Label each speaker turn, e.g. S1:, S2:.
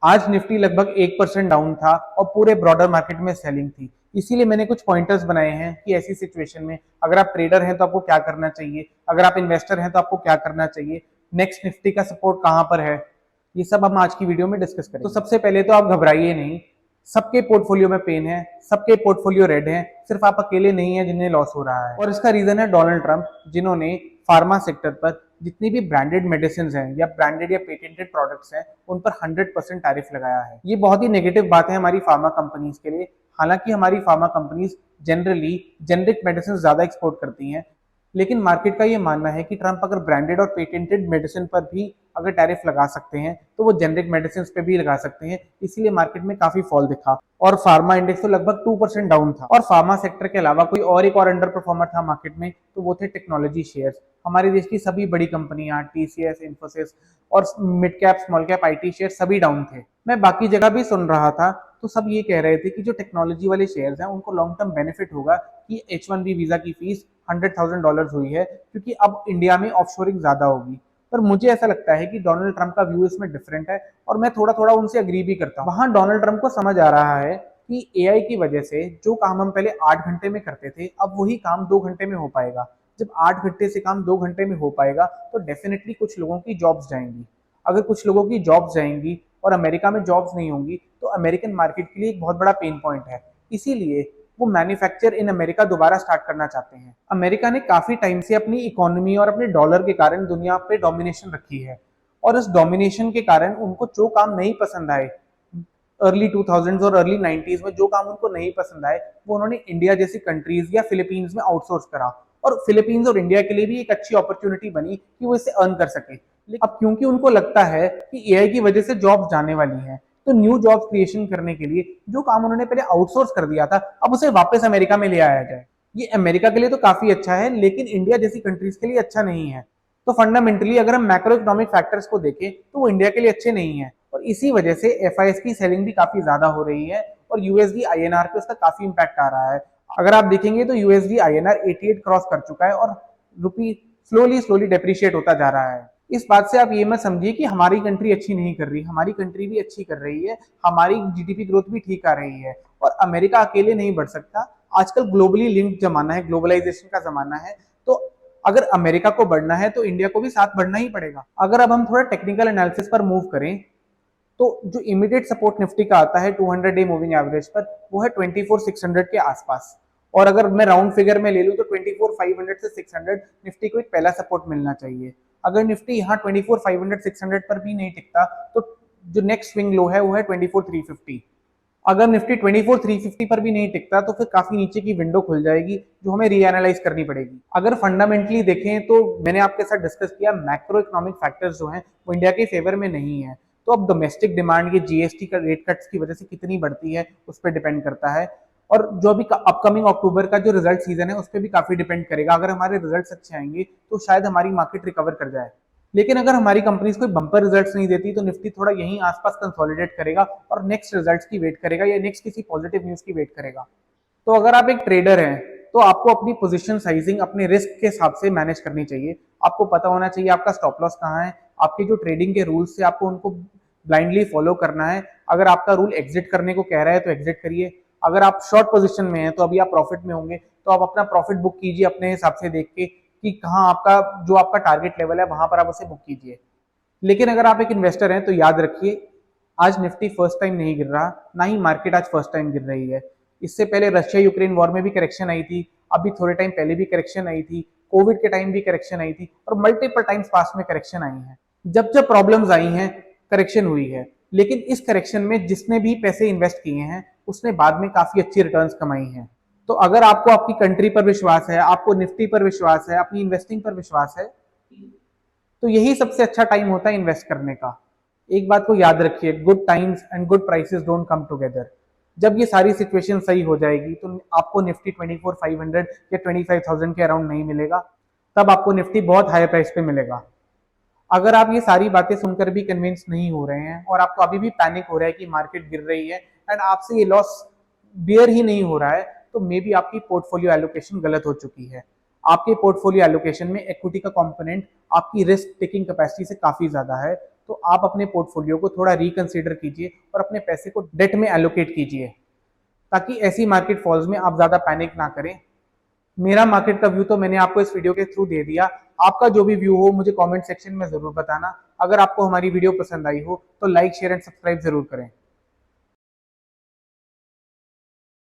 S1: आज निफ्टी लगभग 1% डाउन था और पूरे ब्रॉडर मार्केट में सेलिंग थी। इसीलिए मैंने कुछ पॉइंटर्स बनाए हैं कि ऐसी सिचुएशन में अगर आप ट्रेडर हैं तो आपको क्या करना चाहिए, अगर आप इन्वेस्टर हैं तो आपको क्या करना चाहिए, नेक्स्ट निफ्टी का सपोर्ट कहां पर है, ये सब हम आज की वीडियो में डिस्कस करेंगे। तो सबसे पहले तो आप घबराइए नहीं, सबके पोर्टफोलियो में पेन है, सबके पोर्टफोलियो रेड है, सिर्फ आप अकेले नहीं है जिन्हें लॉस हो रहा है। और इसका रीजन है डोनाल्ड ट्रंप, जिन्होंने फार्मा सेक्टर पर जितनी भी ब्रांडेड मेडिसिन हैं या ब्रांडेड या पेटेंटेड प्रोडक्ट्स हैं उन पर 100% टैरिफ लगाया है। ये बहुत ही नेगेटिव बात है हमारी फार्मा कंपनीज के लिए। हालांकि हमारी pharma companies generally generic medicine ज्यादा एक्सपोर्ट करती हैं, लेकिन मार्केट का ये मानना है कि ट्रंप अगर ब्रांडेड और पेटेंटेड मेडिसिन पर भी अगर टैरिफ लगा सकते हैं तो वो जेनरिक मेडिसिन पे भी लगा सकते हैं। इसीलिए मार्केट में काफी फॉल दिखा और फार्मा इंडेक्स तो लगभग 2% डाउन था। और फार्मा सेक्टर के अलावा कोई और एक और अंडर परफॉर्मर था मार्केट में, तो वो थे टेक्नोलॉजी शेयर्स। हमारे देश की सभी बड़ी कंपनियां टीसीएस, इन्फोसिस और mid cap small cap IT share सभी डाउन थे। मैं बाकी जगह भी सुन रहा था तो सब ये कह रहे थे कि जो टेक्नोलॉजी वाले शेयर्स हैं उनको लॉन्ग टर्म बेनिफिट होगा कि H1B वीजा की फीस $100,000 हुई है, क्योंकि अब इंडिया में ऑफशोरिंग ज्यादा होगी। पर मुझे ऐसा लगता है कि डोनाल्ड ट्रंप का व्यू इसमें डिफरेंट है और मैं थोड़ा थोड़ा उनसे अग्री भी करता हूँ। वहां डोनाल्ड ट्रंप को समझ आ रहा है कि एआई की वजह से जो काम हम पहले 8 घंटे में करते थे अब वही काम 2 घंटे में हो पाएगा। जब 8 घंटे से काम 2 घंटे में हो पाएगा तो डेफिनेटली कुछ लोगों की जॉब्स जाएंगी। अगर कुछ लोगों की जॉब्स जाएंगी और अमेरिका में जॉब्स नहीं होंगी तो अमेरिकन मार्केट के लिए एक बहुत बड़ा पेन पॉइंट है। इसीलिए वो मैन्युफैक्चर इन अमेरिका दोबारा स्टार्ट करना चाहते हैं। अमेरिका ने काफी टाइम से अपनी इकोनॉमी और अपने डॉलर के कारण दुनिया पे डोमिनेशन रखी है और इस डोमिनेशन के कारण उनको जो काम नहीं पसंद आए अर्ली 2000s और अर्ली 90s में, जो काम उनको नहीं पसंद आए वो उन्होंने इंडिया जैसी कंट्रीज या फिलीपींस में आउटसोर्स करा और फिलीपींस और इंडिया के लिए भी एक अच्छी अपॉर्चुनिटी बनी कि वो इसे अर्न कर सके। लेकिन अब क्योंकि उनको लगता है कि एआई की वजह से जॉब्स जाने वाली हैं, तो न्यू जॉब्स क्रिएशन करने के लिए जो काम उन्होंने पहले आउटसोर्स कर दिया था अब उसे वापस अमेरिका में ले आया जाए। ये अमेरिका के लिए तो काफी अच्छा है लेकिन इंडिया जैसी कंट्रीज के लिए अच्छा नहीं है। तो फंडामेंटली अगर हम मैक्रो इकोनॉमिक फैक्टर्स को देखें तो वो इंडिया के लिए अच्छे नहीं है और इसी वजह से एफआईएस की सेलिंग भी काफी ज्यादा हो रही है और यूएसडी आईएनआर पे उसका काफी इंपैक्ट आ रहा है। अगर आप देखेंगे तो यूएसडी आईएनआर 88 क्रॉस कर चुका है और रुपी स्लोली स्लोली डेप्रिशिएट होता जा रहा है। इस बात से आप ये मत समझिए कि हमारी कंट्री अच्छी नहीं कर रही, हमारी कंट्री भी अच्छी कर रही है, हमारी जीडीपी ग्रोथ भी ठीक आ रही है और अमेरिका अकेले नहीं बढ़ सकता। आजकल ग्लोबली लिंक्ड जमाना है, ग्लोबलाइजेशन का जमाना है, तो अगर अमेरिका को बढ़ना है तो इंडिया को भी साथ बढ़ना ही पड़ेगा। अगर अब हम थोड़ा टेक्निकल एनालिसिस पर मूव करें तो जो इमीडिएट सपोर्ट निफ्टी का आता है 200 डे मूविंग एवरेज पर वो है 24,600 के आसपास और अगर मैं राउंड फिगर में ले लूं तो 24,500 से 600 निफ्टी को एक पहला सपोर्ट मिलना चाहिए। अगर निफ्टी यहाँ 24,500 600 पर भी नहीं टिकता तो जो नेक्स्ट स्विंग लो है वो है 24,350। अगर निफ्टी 24,350 पर भी नहीं टिकता तो फिर काफी नीचे की विंडो खुल जाएगी जो हमें रीएनालाइज करनी पड़ेगी। अगर फंडामेंटली देखें तो मैंने आपके साथ डिस्कस किया मैक्रो इकोनॉमिक फैक्टर्स जो हैं वो इंडिया के फेवर में नहीं है। तो अब डोमेस्टिक डिमांड ये जीएसटी का रेट कट्स की वजह से कितनी बढ़ती है उस पर डिपेंड करता है और जो अभी अपकमिंग अक्टूबर का जो रिजल्ट सीजन है उस पर भी काफी डिपेंड करेगा। अगर हमारे रिजल्ट्स अच्छे आएंगे तो शायद हमारी मार्केट रिकवर कर जाए, लेकिन अगर हमारी कंपनीज कोई बम्पर रिजल्ट्स नहीं देती तो निफ्टी थोड़ा यहीं आसपास कंसोलिडेट करेगा और नेक्स्ट रिजल्ट्स की वेट करेगा या नेक्स्ट किसी पॉजिटिव न्यूज की वेट करेगा। तो अगर आप एक ट्रेडर हैं तो आपको अपनी पोजीशन साइजिंग अपने रिस्क के हिसाब से मैनेज करनी चाहिए। आपको पता होना चाहिए आपका स्टॉप लॉस कहाँ है, आपके जो ट्रेडिंग के रूल्स से आपको उनको ब्लाइंडली फॉलो करना है। अगर आपका रूल एग्जिट करने को कह रहा है तो एग्जिट करिए। अगर आप शॉर्ट पोजीशन में हैं तो अभी आप प्रॉफिट में होंगे तो आप अपना प्रॉफिट बुक कीजिए अपने हिसाब से देख के कि कहाँ आपका जो आपका टारगेट लेवल है वहां पर आप उसे बुक कीजिए। लेकिन अगर आप एक इन्वेस्टर हैं तो याद रखिए आज निफ्टी फर्स्ट टाइम नहीं गिर रहा, ना ही मार्केट आज फर्स्ट टाइम गिर रही है। इससे पहले रशिया यूक्रेन वॉर में भी करेक्शन आई थी, अभी थोड़े टाइम पहले भी करेक्शन आई थी, कोविड के टाइम भी करेक्शन आई थी और मल्टीपल टाइम्स पास्ट में करेक्शन आई है। जब जब प्रॉब्लम्स आई हैं करेक्शन हुई है, लेकिन इस करेक्शन में जिसने भी पैसे इन्वेस्ट किए हैं उसने बाद में काफी अच्छी रिटर्न्स कमाई हैं। तो अगर आपको आपकी कंट्री पर विश्वास है, आपको निफ्टी पर विश्वास है, अपनी इन्वेस्टिंग पर विश्वास है, तो यही सबसे अच्छा टाइम होता है इन्वेस्ट करने का। एक बात को याद रखिए, good times and good prices don't come together. जब ये सारी सिचुएशन सही हो जाएगी तो आपको निफ्टी 24,500 या 25,000 के अराउंड नहीं मिलेगा, तब आपको निफ्टी बहुत हाई प्राइस पे मिलेगा। अगर आप ये सारी बातें सुनकर भी कन्विंस नहीं हो रहे हैं और आपको अभी भी पैनिक हो रहा है कि मार्केट गिर रही है एंड आपसे ये लॉस बियर ही नहीं हो रहा है, तो मे बी आपकी पोर्टफोलियो एलोकेशन गलत हो चुकी है। आपके पोर्टफोलियो एलोकेशन में इक्विटी का कंपोनेंट आपकी रिस्क टेकिंग कैपेसिटी से काफी ज्यादा है। तो आप अपने पोर्टफोलियो को थोड़ा रिकंसिडर कीजिए और अपने पैसे को डेट में एलोकेट कीजिए, ताकि ऐसी मार्केट फॉल्स में आप ज्यादा पैनिक ना करें। मेरा मार्केट का व्यू तो मैंने आपको इस वीडियो के थ्रू दे दिया। आपका जो भी व्यू हो मुझे कमेंट सेक्शन में जरूर बताना। अगर आपको हमारी वीडियो पसंद आई हो तो लाइक, शेयर एंड सब्सक्राइब जरूर करें।